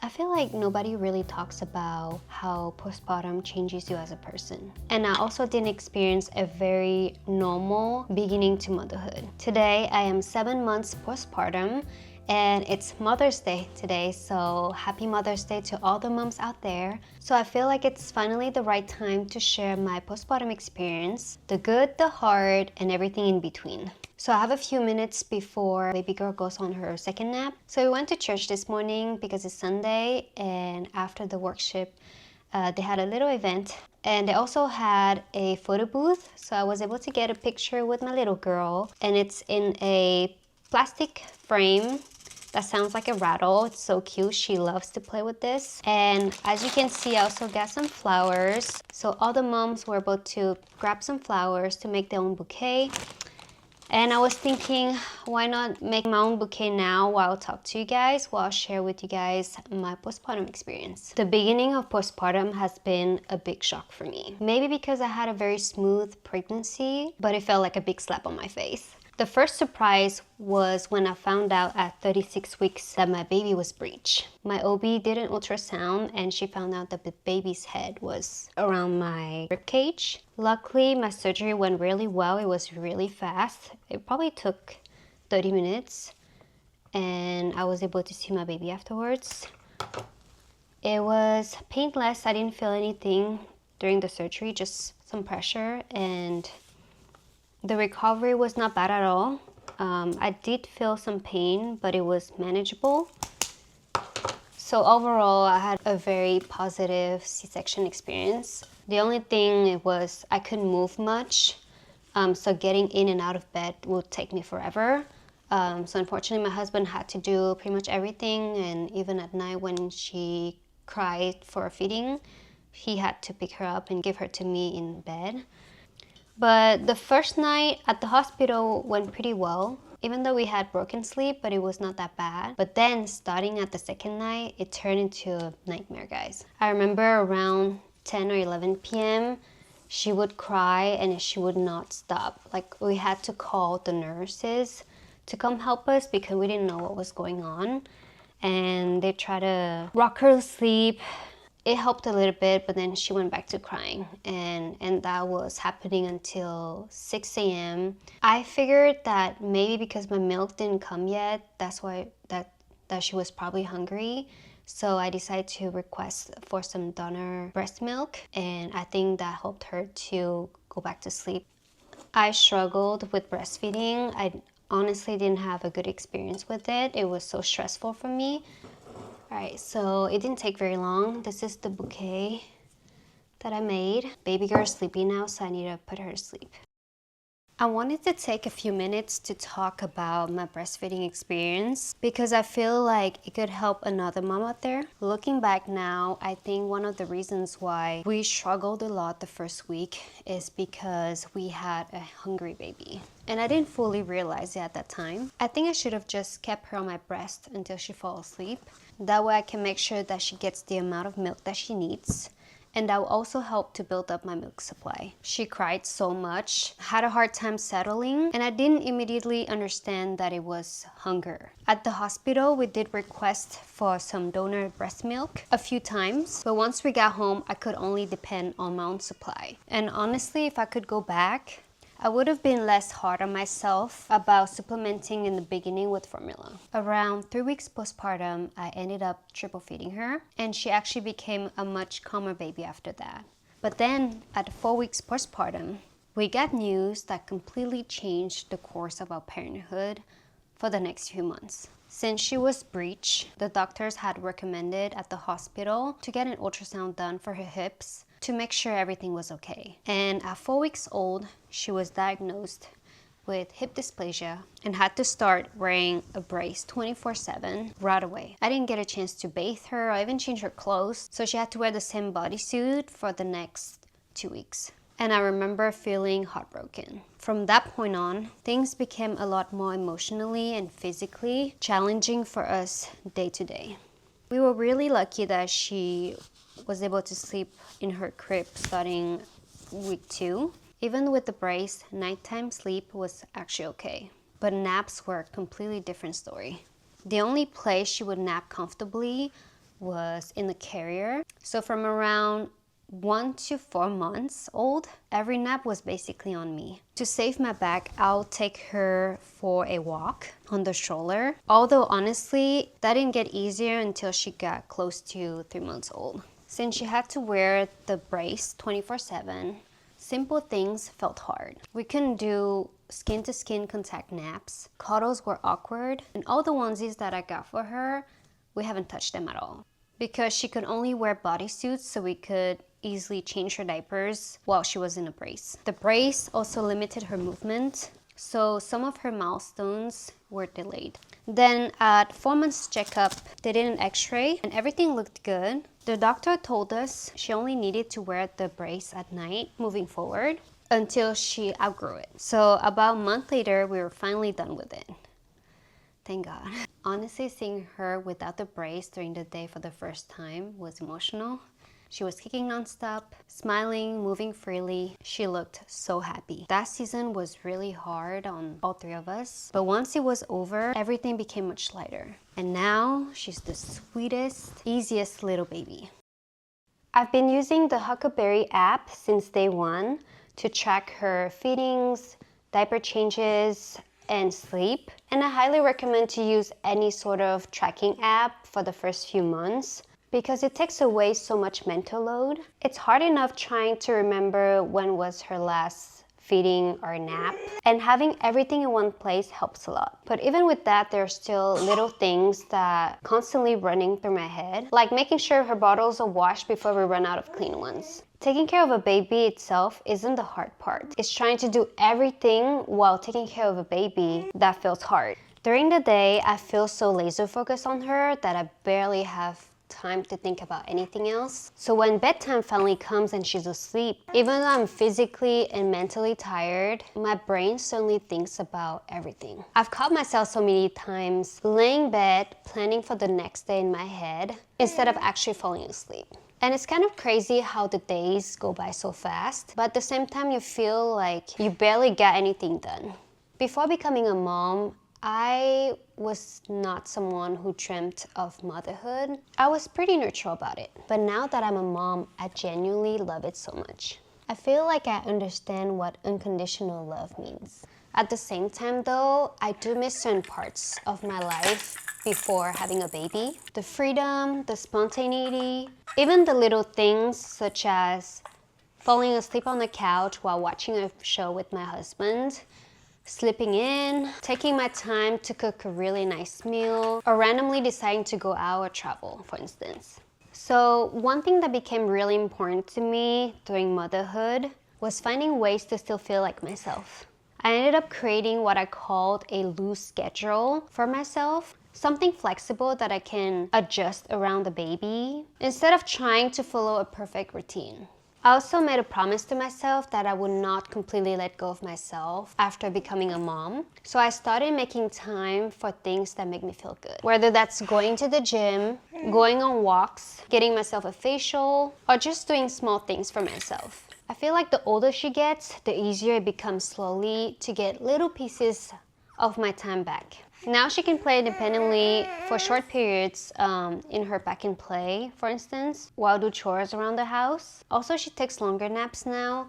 I feel like nobody really talks about how postpartum changes you as a person. And I also didn't experience a very normal beginning to motherhood. Today, I am 7 months postpartum and it's Mother's Day today, so happy Mother's Day to all the moms out there. So I feel like it's finally the right time to share my postpartum experience, the good, the hard, and everything in between. So I have a few minutes before baby girl goes on her second nap. So we went to church this morning because it's Sunday, and after the worship, they had a little event, and they also had a photo booth. So I was able to get a picture with my little girl, and it's in a plastic frame that sounds like a rattle. It's so cute. She loves to play with this. And as you can see, I also got some flowers. So all the moms were able to grab some flowers to make their own bouquet. And I was thinking, why not make my own bouquet now while I talk to you guys, while I share with you guys my postpartum experience. The beginning of postpartum has been a big shock for me. Maybe because I had a very smooth pregnancy, but it felt like a big slap on my face. The first surprise was when I found out at 36 weeks that my baby was breech. My OB did an ultrasound and she found out that the baby's head was around my ribcage. Luckily, my surgery went really well. It was really fast. It probably took 30 minutes and I was able to see my baby afterwards. It was painless. I didn't feel anything during the surgery, just some pressure, and the recovery was not bad at all. I did feel some pain, but it was manageable. So overall, I had a very positive C-section experience. The only thing was I couldn't move much, so getting in and out of bed would take me forever. So unfortunately, my husband had to do pretty much everything, and even at night when she cried for feeding, he had to pick her up and give her to me in bed. But the first night at the hospital went pretty well, even though we had broken sleep, but it was not that bad. But then starting at the second night, it turned into a nightmare, guys. I remember around 10 or 11 p.m., she would cry and she would not stop. Like, we had to call the nurses to come help us because we didn't know what was going on. And they tried to rock her to sleep. It helped a little bit, but then she went back to crying, and that was happening until 6 a.m. I figured that maybe because my milk didn't come yet, that's why that she was probably hungry. So I decided to request for some donor breast milk, and I think that helped her to go back to sleep. I struggled with breastfeeding. I honestly didn't have a good experience with it. It was so stressful for me. Alright, so it didn't take very long. This is the bouquet that I made. Baby girl is sleeping now, so I need to put her to sleep. I wanted to take a few minutes to talk about my breastfeeding experience because I feel like it could help another mom out there. Looking back now, I think one of the reasons why we struggled a lot the first week is because we had a hungry baby. And I didn't fully realize it at that time. I think I should have just kept her on my breast until she falls asleep. That way I can make sure that she gets the amount of milk that she needs. And that will also help to build up my milk supply. She cried so much, had a hard time settling, and I didn't immediately understand that it was hunger. At the hospital, we did request for some donor breast milk a few times, but once we got home, I could only depend on my own supply. And honestly, if I could go back, I would have been less hard on myself about supplementing in the beginning with formula. Around 3 weeks postpartum, I ended up triple feeding her, and she actually became a much calmer baby after that. But then at 4 weeks postpartum, we got news that completely changed the course of our parenthood for the next few months. Since she was breech, the doctors had recommended at the hospital to get an ultrasound done for her hips to make sure everything was okay. And at 4 weeks old, she was diagnosed with hip dysplasia and had to start wearing a brace 24/7 right away. I didn't get a chance to bathe her or even change her clothes, so she had to wear the same bodysuit for the next 2 weeks. And I remember feeling heartbroken. From that point on, things became a lot more emotionally and physically challenging for us day to day. We were really lucky that she was able to sleep in her crib starting week 2. Even with the brace, nighttime sleep was actually okay. But naps were a completely different story. The only place she would nap comfortably was in the carrier. So from around 1 to 4 months old, every nap was basically on me. To save my back, I'll take her for a walk on the stroller. Although honestly, that didn't get easier until she got close to 3 months old. Since she had to wear the brace 24/7, simple things felt hard. We couldn't do skin-to-skin contact naps. Cuddles were awkward, and all the onesies that I got for her, we haven't touched them at all. Because she could only wear bodysuits, so we could easily change her diapers while she was in a brace. The brace also limited her movement, so some of her milestones were delayed. Then at 4 months checkup, they did an x-ray and everything looked good. The doctor told us she only needed to wear the brace at night moving forward until she outgrew it. So about a month later, we were finally done with it. Thank God. Honestly, seeing her without the brace during the day for the first time was emotional. She was kicking nonstop, smiling, moving freely. She looked so happy. That season was really hard on all three of us, but once it was over, everything became much lighter. And now, she's the sweetest, easiest little baby. I've been using the Huckleberry app since day one to track her feedings, diaper changes, and sleep. And I highly recommend to use any sort of tracking app for the first few months because it takes away so much mental load. It's hard enough trying to remember when was her last feeding or nap, and having everything in one place helps a lot. But even with that, there are still little things that constantly running through my head, like making sure her bottles are washed before we run out of clean ones. Taking care of a baby itself isn't the hard part. It's trying to do everything while taking care of a baby that feels hard. During the day, I feel so laser focused on her that I barely have time to think about anything else. So when bedtime finally comes and she's asleep, even though I'm physically and mentally tired, my brain suddenly thinks about everything. I've caught myself so many times laying in bed, planning for the next day in my head, instead of actually falling asleep. And it's kind of crazy how the days go by so fast, but at the same time you feel like you barely got anything done. Before becoming a mom, I was not someone who dreamt of motherhood. I was pretty neutral about it. But now that I'm a mom, I genuinely love it so much. I feel like I understand what unconditional love means. At the same time though, I do miss certain parts of my life before having a baby. The freedom, the spontaneity, even the little things such as falling asleep on the couch while watching a show with my husband, slipping in, taking my time to cook a really nice meal, or randomly deciding to go out or travel, for instance. So one thing that became really important to me during motherhood was finding ways to still feel like myself. I ended up creating what I called a loose schedule for myself, something flexible that I can adjust around the baby, instead of trying to follow a perfect routine. I also made a promise to myself that I would not completely let go of myself after becoming a mom. So I started making time for things that make me feel good. Whether that's going to the gym, going on walks, getting myself a facial, or just doing small things for myself. I feel like the older she gets, the easier it becomes slowly to get little pieces of my time back. Now she can play independently for short periods in her back and play, for instance, while do chores around the house. Also, she takes longer naps now,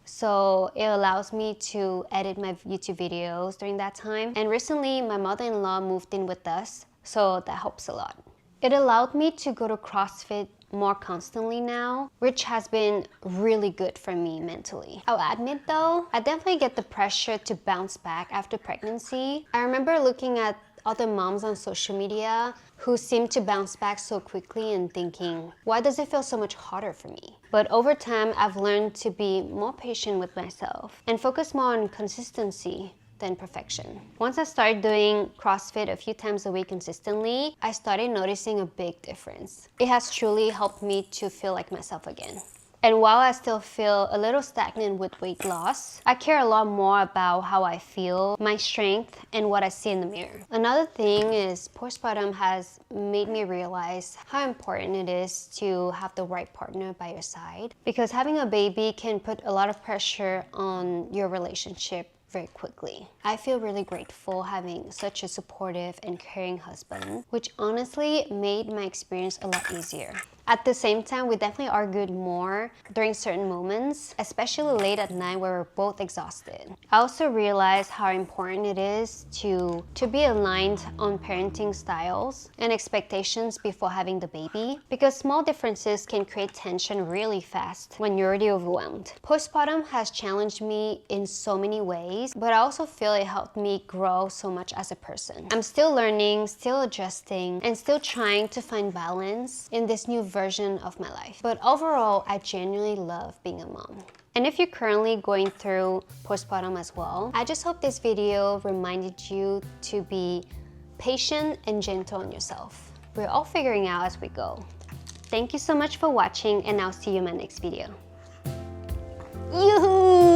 so it allows me to edit my YouTube videos during that time. And recently, my mother-in-law moved in with us, so that helps a lot. It allowed me to go to CrossFit more constantly now, which has been really good for me mentally. I'll admit though, I definitely get the pressure to bounce back after pregnancy. I remember looking at other moms on social media who seem to bounce back so quickly and thinking, why does it feel so much harder for me? But over time, I've learned to be more patient with myself and focus more on consistency than perfection. Once I started doing CrossFit a few times a week consistently, I started noticing a big difference. It has truly helped me to feel like myself again. And while I still feel a little stagnant with weight loss, I care a lot more about how I feel, my strength, and what I see in the mirror. Another thing is postpartum has made me realize how important it is to have the right partner by your side, because having a baby can put a lot of pressure on your relationship very quickly. I feel really grateful having such a supportive and caring husband, which honestly made my experience a lot easier. At the same time, we definitely argued more during certain moments, especially late at night where we're both exhausted. I also realized how important it is to be aligned on parenting styles and expectations before having the baby, because small differences can create tension really fast when you're already overwhelmed. Postpartum has challenged me in so many ways, but I also feel it helped me grow so much as a person. I'm still learning, still adjusting, and still trying to find balance in this new version of my life. But overall, I genuinely love being a mom. And if you're currently going through postpartum as well, I just hope this video reminded you to be patient and gentle on yourself. We're all figuring out as we go. Thank you so much for watching, and I'll see you in my next video. Yoo-hoo!